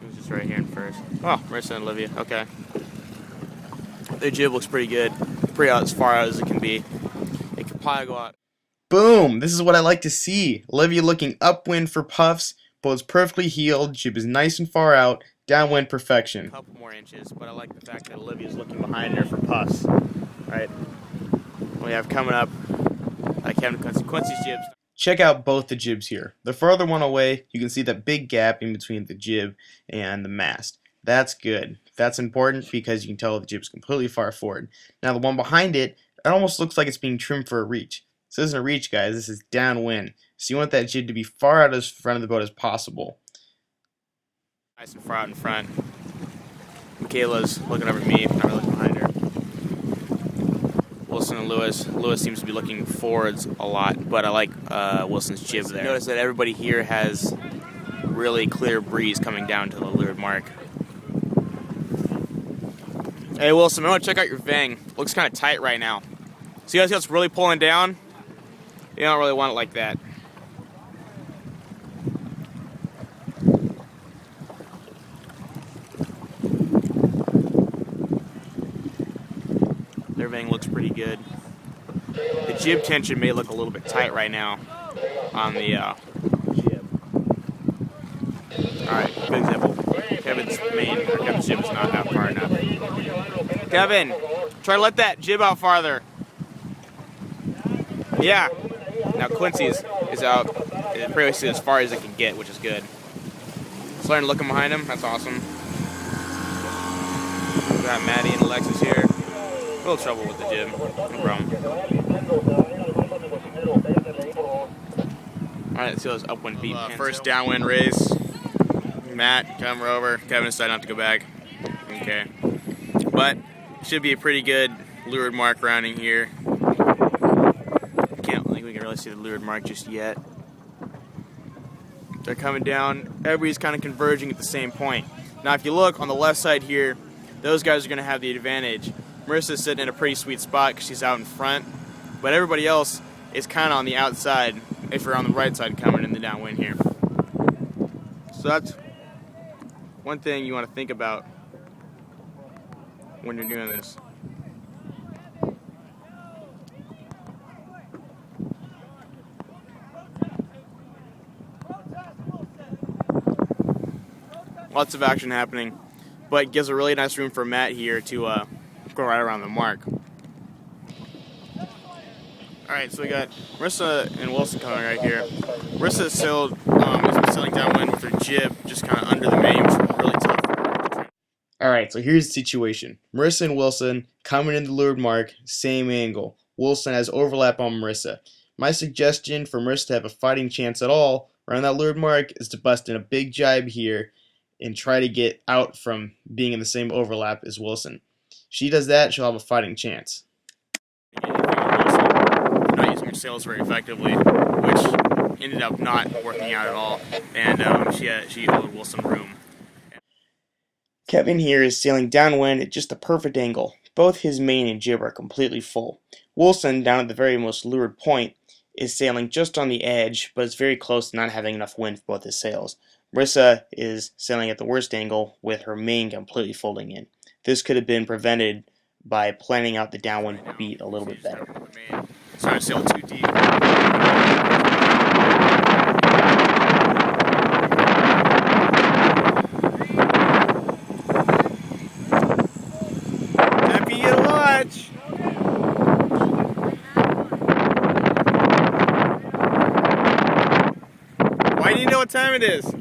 Wilson's just right here in first. Oh, Marissa and Olivia. Okay. Their jib looks pretty good. Pretty out as far out as it can be. It could probably go out. Boom! This is what I like to see. Olivia looking upwind for puffs. Boat's perfectly heeled. Jib is nice and far out. Downwind perfection. A couple more inches, but I like the fact that Olivia's looking behind her for puffs. Right? We have coming up Kevin Quincy's jibs. Check out both the jibs here. The further one away, you can see that big gap in between the jib and the mast. That's good. That's important because you can tell the jib's completely far forward. Now the one behind it, it almost looks like it's being trimmed for a reach. This isn't a reach, guys. This is downwind. So you want that jib to be far out as front of the boat as possible. Nice and far out in front. Michaela's looking over me, not really looking behind her. Wilson and Lewis. Lewis seems to be looking forwards a lot, but I like Wilson's jib there. Notice that everybody here has really clear breeze coming down to the leeward mark. Hey Wilson, I want to check out your vang. Looks kind of tight right now. See how it's really pulling down? You don't really want it like that. Their vang looks pretty good. The jib tension may look a little bit tight right now on the jib. Alright, good example. Kevin's jib is not out far enough. Kevin, try to let that jib out farther. Yeah. Now Quincy's is out pretty much as far as it can get, which is good. Starting to look behind him. That's awesome. We got Maddie and Alexis here. A little trouble with the jib. No problem. Alright, let's see those upwind beat. First downwind race. Matt, come over. Kevin decided not to go back. Okay. But should be a pretty good leeward mark rounding here. Can't think we can really see the leeward mark just yet. They're coming down. Everybody's kind of converging at the same point. Now, if you look on the left side here, those guys are going to have the advantage. Marissa's sitting in a pretty sweet spot because she's out in front, but everybody else is kind of on the outside if you're on the right side coming in the downwind here. So that's one thing you want to think about when you're doing this. Lots of action happening, but gives a really nice room for Matt here to go right around the mark. Alright, so we got Marissa and Wilson coming right here. Marissa has been sailing downwind with her jib just kind of under the main, which is really tough. Alright, so here's the situation. Marissa and Wilson coming in the leeward mark, same angle. Wilson has overlap on Marissa. My suggestion for Marissa to have a fighting chance at all around that leeward mark is to bust in a big jibe here and try to get out from being in the same overlap as Wilson. If she does that, she'll have a fighting chance. Not using her sails very effectively, which ended up not working out at all, and she owed Wilson room. Kevin here is sailing downwind at just the perfect angle. Both his main and jib are completely full. Wilson, down at the very most leeward point, is sailing just on the edge, but is very close to not having enough wind for both his sails. Marissa is sailing at the worst angle with her main completely folding in. This could have been prevented by planning out the downwind beat a little bit better. Sorry to sail too deep. Happy to watch! Why do you know what time it is?